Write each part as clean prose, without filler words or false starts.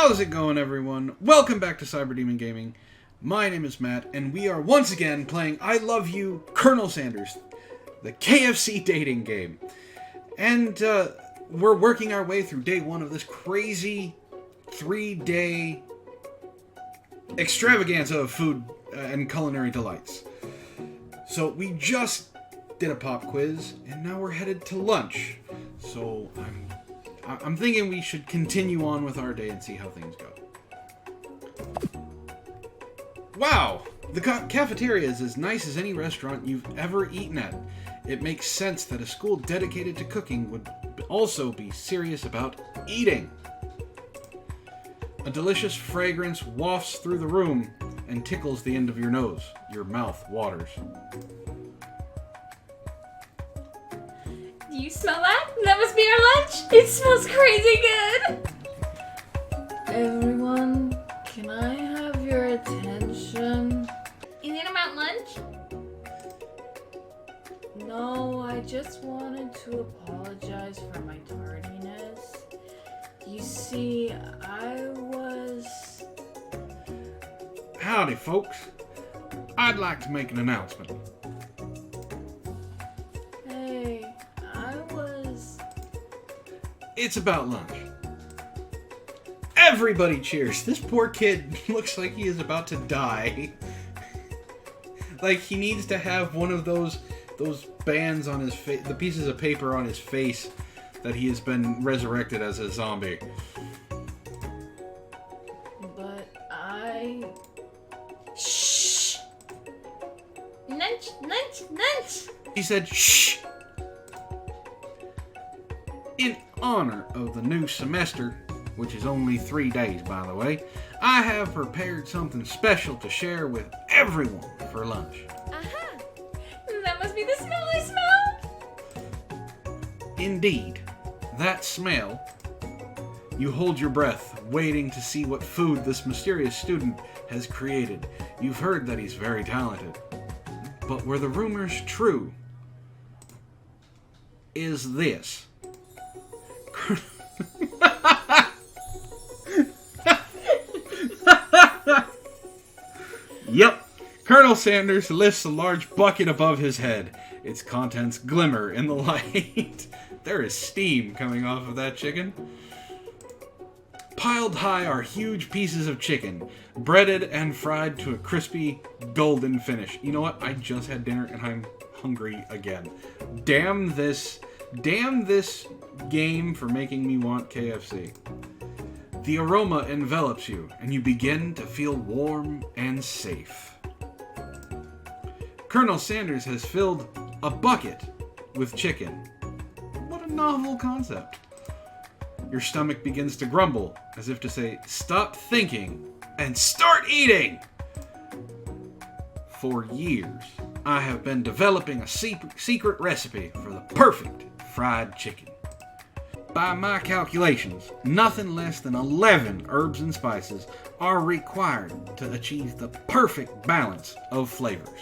How's it going, everyone? Welcome back to Cyberdemon Gaming. My name is Matt, and we are once again playing I Love You, Colonel Sanders, the KFC dating game. And we're working our way through day one of this crazy 3-day extravaganza of food and culinary delights. So we just did a pop quiz, and now we're headed to lunch. So I'm thinking we should continue on with our day and see how things go. Wow! The cafeteria is as nice as any restaurant you've ever eaten at. It makes sense that a school dedicated to cooking would also be serious about eating. A delicious fragrance wafts through the room and tickles the end of your nose. Your mouth waters. Do you smell that? That must be our lunch. It smells crazy good. Everyone, can I have your attention? Is it about lunch? No, I just wanted to apologize for my tardiness. You see, I was... Howdy, folks. I'd like to make an announcement. Hey, I was... It's about lunch. Everybody cheers. This poor kid looks like he is about to die. Like he needs to have one of those bands on his face, the pieces of paper on his face that he has been resurrected as a zombie. But I... Shh. Lunch. He said, shh. In honor of the new semester, which is only 3 days, by the way, I have prepared something special to share with everyone for lunch. Aha! That must be the smell I smell. Indeed, that smell. You hold your breath, waiting to see what food this mysterious student has created. You've heard that he's very talented. But were the rumors true? Is this? Yep. Colonel Sanders lifts a large bucket above his head. Its contents glimmer in the light. There is steam coming off of that chicken. Piled high are huge pieces of chicken, breaded and fried to a crispy, golden finish. You know what? I just had dinner and I'm hungry again. Damn this game for making me want KFC. The aroma envelops you, and you begin to feel warm and safe. Colonel Sanders has filled a bucket with chicken. What a novel concept. Your stomach begins to grumble, as if to say, stop thinking and start eating! For years, I have been developing a secret recipe for the perfect fried chicken. By my calculations, nothing less than 11 herbs and spices are required to achieve the perfect balance of flavors.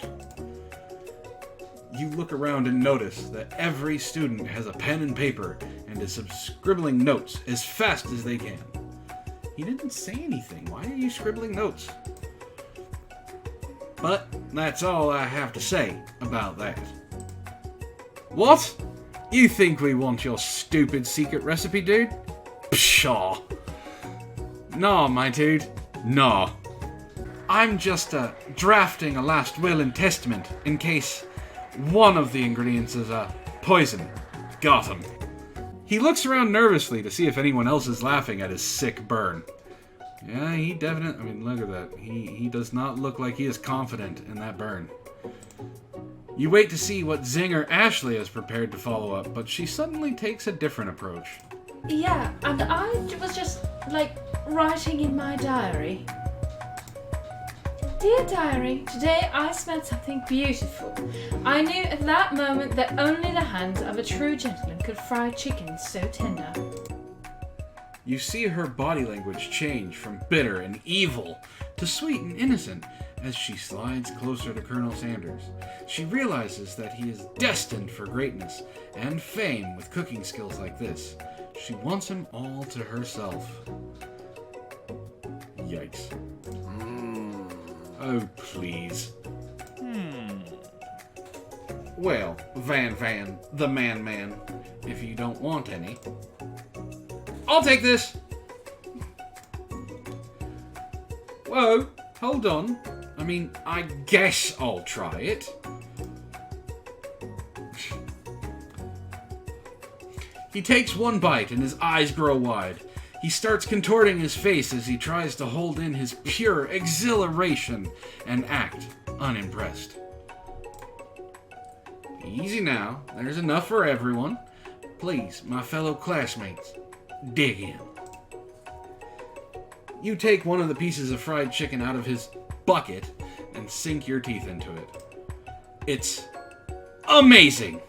You look around and notice that every student has a pen and paper and is scribbling notes as fast as they can. He didn't say anything. Why are you scribbling notes? But that's all I have to say about that. What? You think we want your stupid secret recipe, dude? Pshaw. Nah, my dude. Nah. I'm just drafting a last will and testament in case one of the ingredients is poison. Got him. He looks around nervously to see if anyone else is laughing at his sick burn. Yeah, he definitely... I mean, look at that. He does not look like he is confident in that burn. You wait to see what zinger Ashley has prepared to follow up, but she suddenly takes a different approach. Yeah, and I was just, writing in my diary. Dear diary, today I smelled something beautiful. I knew at that moment that only the hands of a true gentleman could fry chicken so tender. You see her body language change from bitter and evil to sweet and innocent as she slides closer to Colonel Sanders. She realizes that he is destined for greatness and fame with cooking skills like this. She wants him all to herself. Yikes. Oh, please. Well, Van, the man, if you don't want any, I'll take this. Whoa, hold on. I mean, I guess I'll try it. He takes one bite and his eyes grow wide. He starts contorting his face as he tries to hold in his pure exhilaration and act unimpressed. Easy now. There's enough for everyone. Please, my fellow classmates, dig in. You take one of the pieces of fried chicken out of his bucket and sink your teeth into it. It's amazing!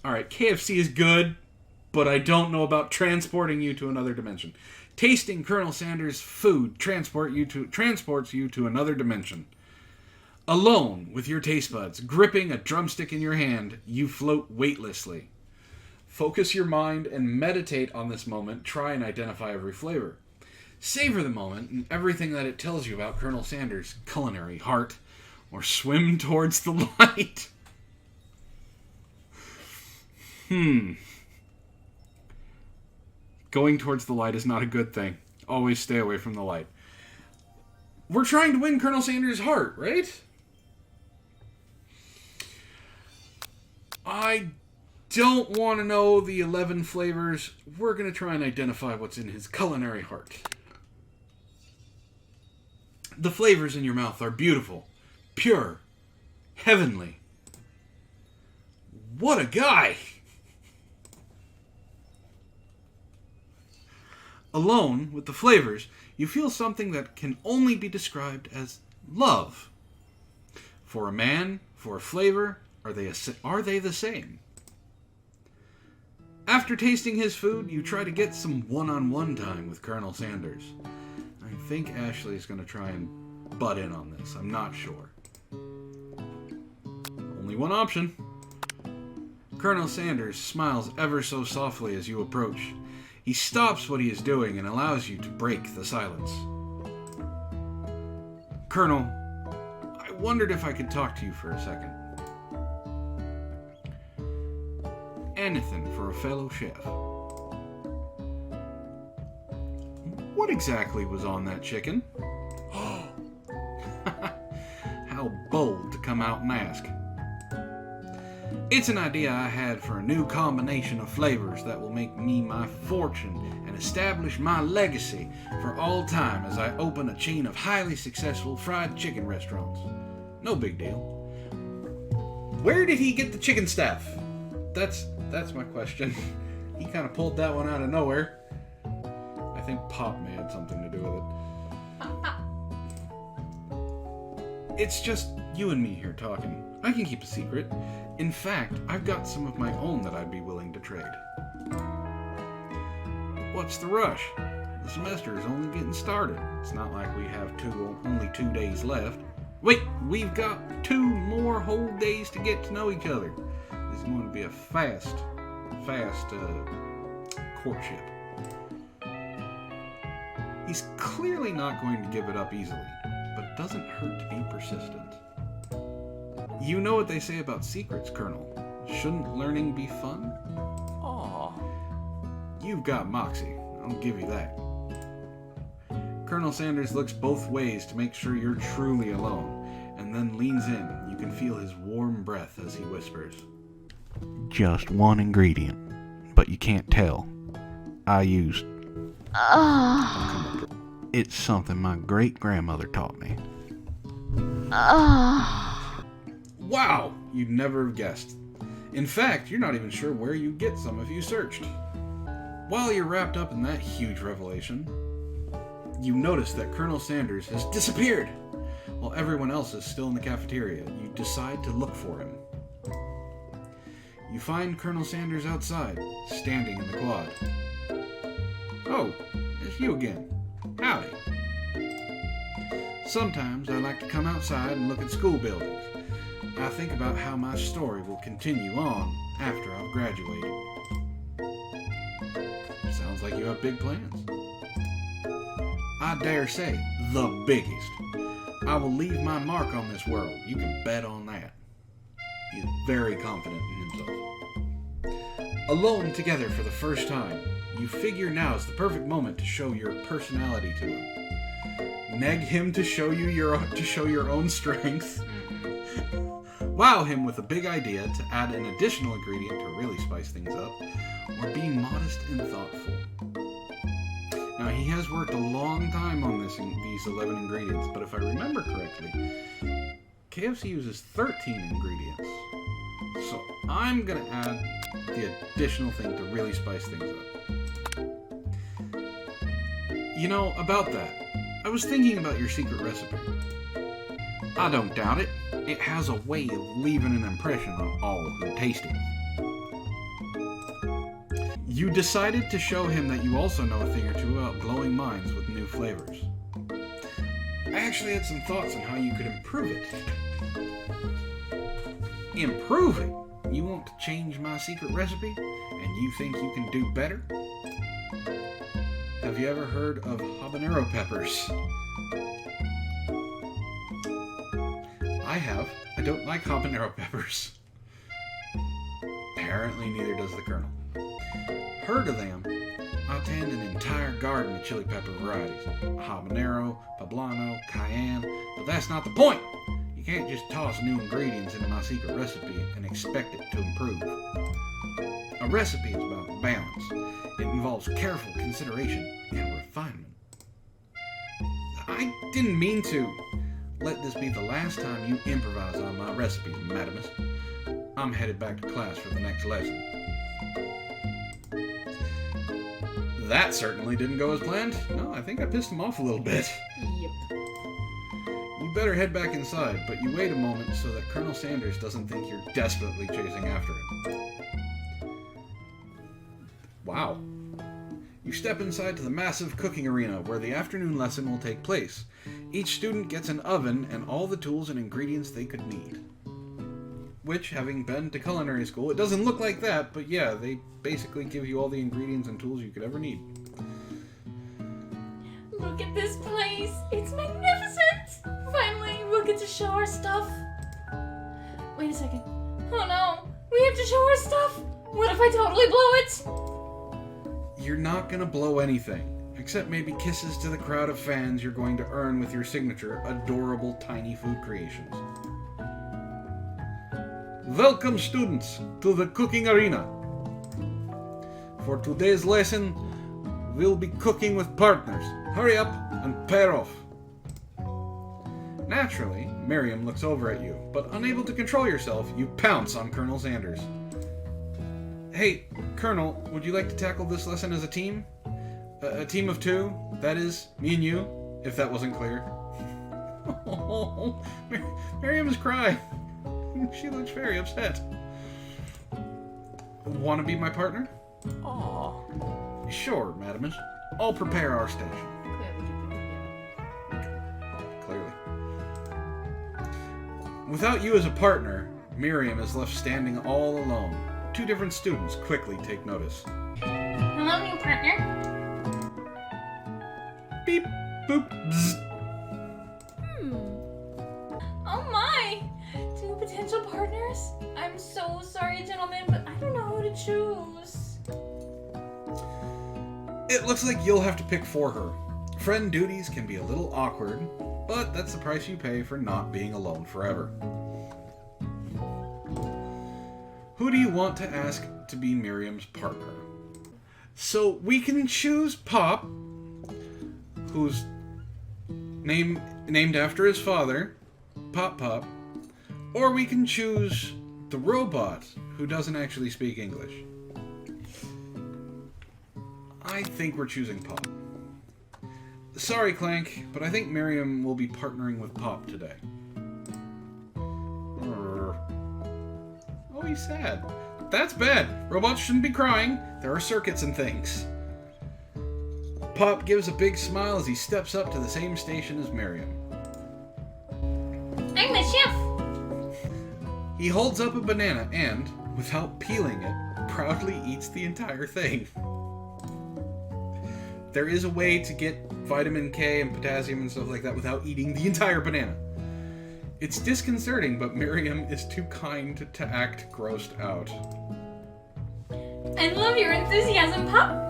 Alright, KFC is good, but I don't know about transporting you to another dimension. Tasting Colonel Sanders' food transports you to another dimension. Alone, with your taste buds, gripping a drumstick in your hand, you float weightlessly. Focus your mind and meditate on this moment. Try and identify every flavor. Savor the moment and everything that it tells you about Colonel Sanders' culinary heart, or swim towards the light. Going towards the light is not a good thing. Always stay away from the light. We're trying to win Colonel Sanders' heart, right? I don't want to know the 11 flavors. We're going to try and identify what's in his culinary heart. The flavors in your mouth are beautiful, pure, heavenly. What a guy! Alone with the flavors, you feel something that can only be described as love. For a man, for a flavor, are they the same? After tasting his food, you try to get some one-on-one time with Colonel Sanders. I think Ashley's going to try and butt in on this. I'm not sure. Only one option. Colonel Sanders smiles ever so softly as you approach. He stops what he is doing and allows you to break the silence. Colonel, I wondered if I could talk to you for a second. Anything for a fellow chef. What exactly was on that chicken? How bold to come out and ask. It's an idea I had for a new combination of flavors that will make me my fortune and establish my legacy for all time as I open a chain of highly successful fried chicken restaurants. No big deal. Where did he get the chicken staff? That's my question. He kind of pulled that one out of nowhere. I think Pop may have something to do with it. It's just you and me here talking. I can keep a secret. In fact, I've got some of my own that I'd be willing to trade. What's the rush? The semester is only getting started. It's not like we have only 2 days left. Wait, we've got 2 more whole days to get to know each other. This is going to be a fast courtship. He's clearly not going to give it up easily, but it doesn't hurt to be persistent. You know what they say about secrets, Colonel. Shouldn't learning be fun? Aw. You've got moxie. I'll give you that. Colonel Sanders looks both ways to make sure you're truly alone, and then leans in. You can feel his warm breath as he whispers. Just one ingredient, but you can't tell. I used... It's something my great-grandmother taught me. Wow! You'd never have guessed. In fact, you're not even sure where you'd get some if you searched. While you're wrapped up in that huge revelation, you notice that Colonel Sanders has disappeared. While everyone else is still in the cafeteria, you decide to look for him. You find Colonel Sanders outside, standing in the quad. Oh, it's you again. Howdy. Sometimes I like to come outside and look at school buildings. I think about how my story will continue on after I've graduated. Sounds like you have big plans. I dare say, the biggest. I will leave my mark on this world. You can bet on that. He is very confident in himself. Alone together for the first time, you figure now is the perfect moment to show your personality to him. Neg him to show you your own strength. Wow him with a big idea to add an additional ingredient to really spice things up, or be modest and thoughtful. Now, he has worked a long time on these 11 ingredients, but if I remember correctly, KFC uses 13 ingredients. So I'm going to add the additional thing to really spice things up. You know, about that, I was thinking about your secret recipe. I don't doubt it. It has a way of leaving an impression on all who taste it. You decided to show him that you also know a thing or two about blowing minds with new flavors. I actually had some thoughts on how you could improve it. Improve it? You want to change my secret recipe? And you think you can do better? Have you ever heard of habanero peppers? I have. I don't like habanero peppers. Apparently neither does the Colonel. Heard of them? I tend an entire garden of chili pepper varieties. Habanero, poblano, cayenne, but that's not the point! You can't just toss new ingredients into my secret recipe and expect it to improve. A recipe is about balance. It involves careful consideration and refinement. I didn't mean to. Let this be the last time you improvise on my recipe, Madamus. I'm headed back to class for the next lesson. That certainly didn't go as planned. No, I think I pissed him off a little bit. Yep. You better head back inside, but you wait a moment so that Colonel Sanders doesn't think you're desperately chasing after him. Wow. You step inside to the massive cooking arena where the afternoon lesson will take place. Each student gets an oven and all the tools and ingredients they could need. Which, having been to culinary school, it doesn't look like that, but yeah, they basically give you all the ingredients and tools you could ever need. Look at this place. It's magnificent. Finally, we'll get to show our stuff. Wait a second. Oh no, we have to show our stuff. What if I totally blow it? You're not gonna blow anything. Except maybe kisses to the crowd of fans you're going to earn with your signature adorable tiny food creations. Welcome, students, to the cooking arena. For today's lesson, we'll be cooking with partners. Hurry up and pair off. Naturally, Miriam looks over at you, but unable to control yourself, you pounce on Colonel Sanders. Hey, Colonel, would you like to tackle this lesson as a team? A team of two? That is, me and you, if that wasn't clear. Oh, Miriam is crying. She looks very upset. Want to be my partner? Aww. Sure, Madamus. I'll prepare our station. Clearly. Without you as a partner, Miriam is left standing all alone. Two different students quickly take notice. Hello, new partner. Beep, boop, bzz. Oh my! Two potential partners? I'm so sorry, gentlemen, but I don't know who to choose. It looks like you'll have to pick for her. Friend duties can be a little awkward, but that's the price you pay for not being alone forever. Who do you want to ask to be Miriam's partner? So we can choose Pop, who's named after his father, Pop Pop, or we can choose the robot, who doesn't actually speak English. I think we're choosing Pop. Sorry, Clank, but I think Miriam will be partnering with Pop today. Oh, he's sad. That's bad. Robots shouldn't be crying. There are circuits and things. Pop gives a big smile as he steps up to the same station as Miriam. I'm the chef. He holds up a banana and, without peeling it, proudly eats the entire thing. There is a way to get vitamin K and potassium and stuff like that without eating the entire banana. It's disconcerting, but Miriam is too kind to act grossed out. I love your enthusiasm, Pop.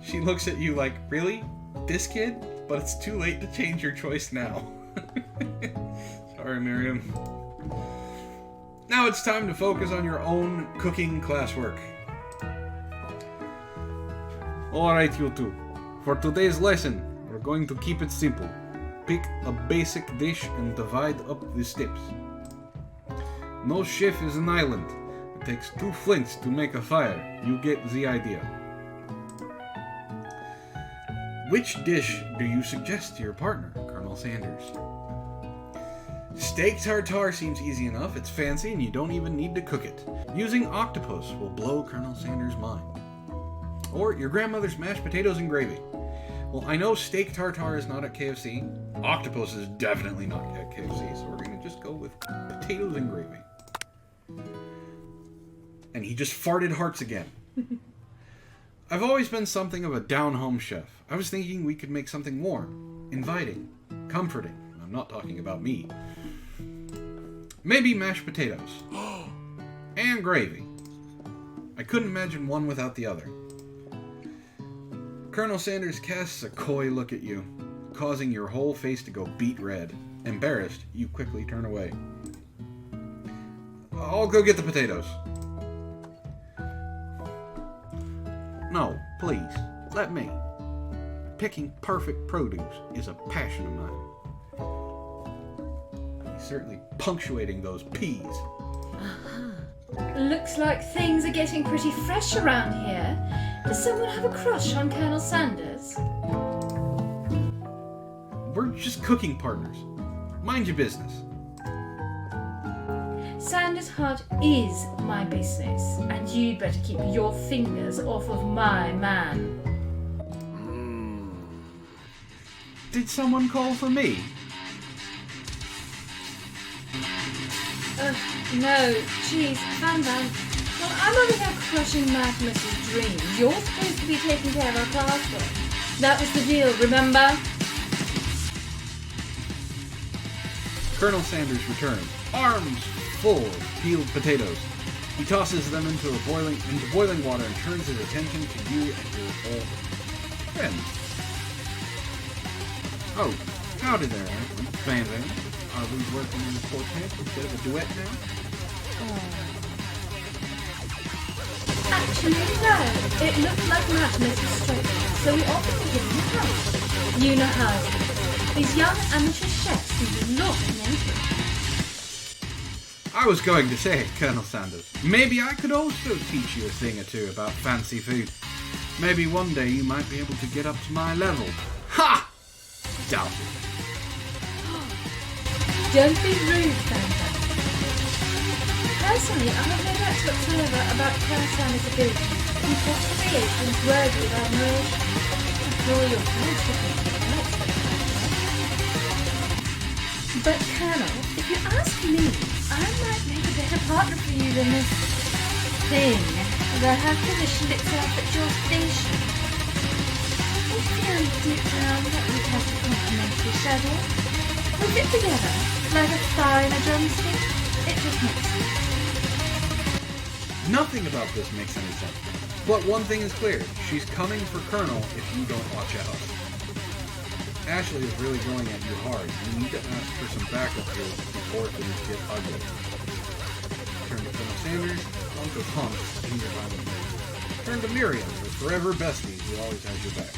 She looks at you like, really? This kid? But it's too late to change your choice now. Sorry, Miriam. Now it's time to focus on your own cooking classwork. Alright, you two. For today's lesson, we're going to keep it simple. Pick a basic dish and divide up the steps. No chef is an island. It takes 2 flints to make a fire. You get the idea. Which dish do you suggest to your partner, Colonel Sanders? Steak tartare seems easy enough. It's fancy and you don't even need to cook it. Using octopus will blow Colonel Sanders' mind. Or your grandmother's mashed potatoes and gravy. Well, I know steak tartare is not at KFC. Octopus is definitely not at KFC, so we're going to just go with potatoes and gravy. And he just farted hearts again. I've always been something of a down-home chef. I was thinking we could make something warm, inviting, comforting. I'm not talking about me. Maybe mashed potatoes. And gravy. I couldn't imagine one without the other. Colonel Sanders casts a coy look at you, causing your whole face to go beet red. Embarrassed, you quickly turn away. I'll go get the potatoes. No, please, let me. Picking perfect produce is a passion of mine. He's certainly punctuating those P's. Looks like things are getting pretty fresh around here. Does someone have a crush on Colonel Sanders? We're just cooking partners. Mind your business. Sanders' heart is my business, and you'd better keep your fingers off of my man. Did someone call for me? No, geez, Van. Well, I'm over here crushing Magnus's dreams. You're supposed to be taking care of our classwork. That was the deal, remember? Colonel Sanders returns, arms full of peeled potatoes. He tosses them into boiling water and turns his attention to you and your old friend. Oh, howdy there, Van. Are we working in the quartet? A bit of a duet now? Actually, no. It looked like Magnus was struggling, so we offered to give him a help. You know how it is. These young amateur chefs need a lot of mentoring. I was going to say, Colonel Sanders, maybe I could also teach you a thing or two about fancy food. Maybe one day you might be able to get up to my level. Ha! Doubt it. Don't be rude, Van. Personally, I have no doubt whatsoever about Colonel Sanders' ability and what creations worthy of admiration. After all your friends have been But, Colonel, if you ask me, I might make a better partner for you than this thing that has positioned itself at your station. I feel deep down that we have to complement each other. We fit together, like a thigh and a drumstick. It just makes sense. Nothing about this makes any sense. But one thing is clear. She's coming for Colonel if you don't watch out. Ashley is really going at you hard. You need to ask for some backup here before things get ugly. Turn to Colonel Sanders, Uncle Punk, and your violent man. Turn to Miriam, your forever bestie who always has your back.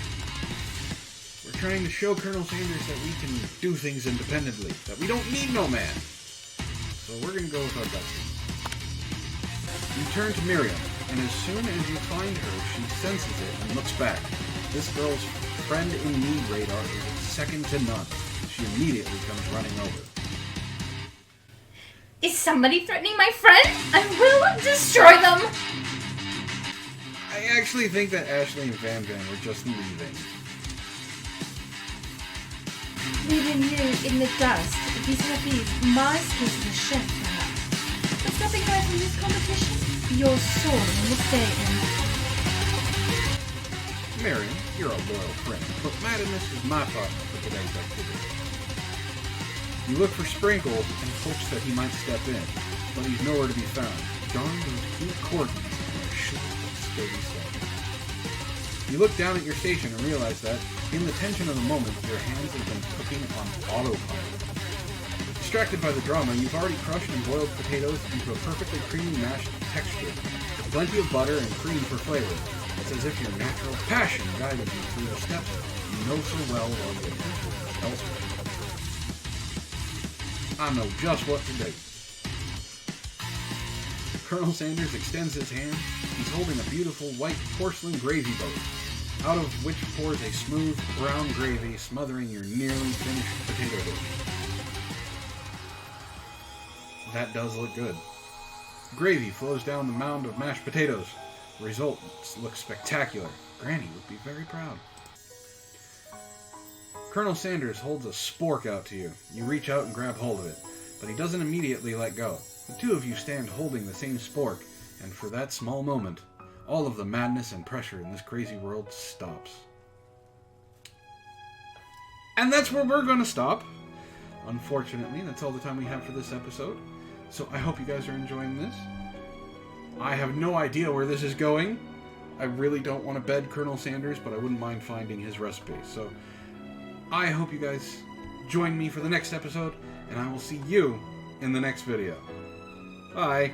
We're trying to show Colonel Sanders that we can do things independently, that we don't need no man. So we're going to go with our bestie. You turn to Miriam, and as soon as you find her, she senses it and looks back. This girl's friend-in-need radar is second to none. She immediately comes running over. Is somebody threatening my friend? I will destroy them! I actually think that Ashley and Van were just leaving. Leaving you in the dust vis-a-vis my skills as a chef, perhaps. nothing away from this competition? You're sorely mistaken. Marion, you're a loyal friend, but Madness is my partner for today's activity. You look for Sprinkles and hopes that he might step in, but he's nowhere to be found. Darn those cute corgis and their short, sturdy step. You look down at your station and realize that, in the tension of the moment, your hands have been cooking on autopilot. Distracted by the drama, you've already crushed and boiled potatoes into a perfectly creamy mashed texture, with plenty of butter and cream for flavor. It's as if your natural passion guided you through the steps you know so well while the attention is elsewhere. I know just what to do. Colonel Sanders extends his hand. He's holding a beautiful white porcelain gravy boat, out of which pours a smooth brown gravy smothering your nearly finished potato dish. That does look good. Gravy flows down the mound of mashed potatoes. The results look spectacular. Granny would be very proud. Colonel Sanders holds a spork out to you. You reach out and grab hold of it, but he doesn't immediately let go. The two of you stand holding the same spork, and for that small moment, all of the madness and pressure in this crazy world stops. And that's where we're going to stop. Unfortunately, that's all the time we have for this episode. So I hope you guys are enjoying this. I have no idea where this is going. I really don't want to bed Colonel Sanders, but I wouldn't mind finding his recipe. So I hope you guys join me for the next episode, and I will see you in the next video. Bye.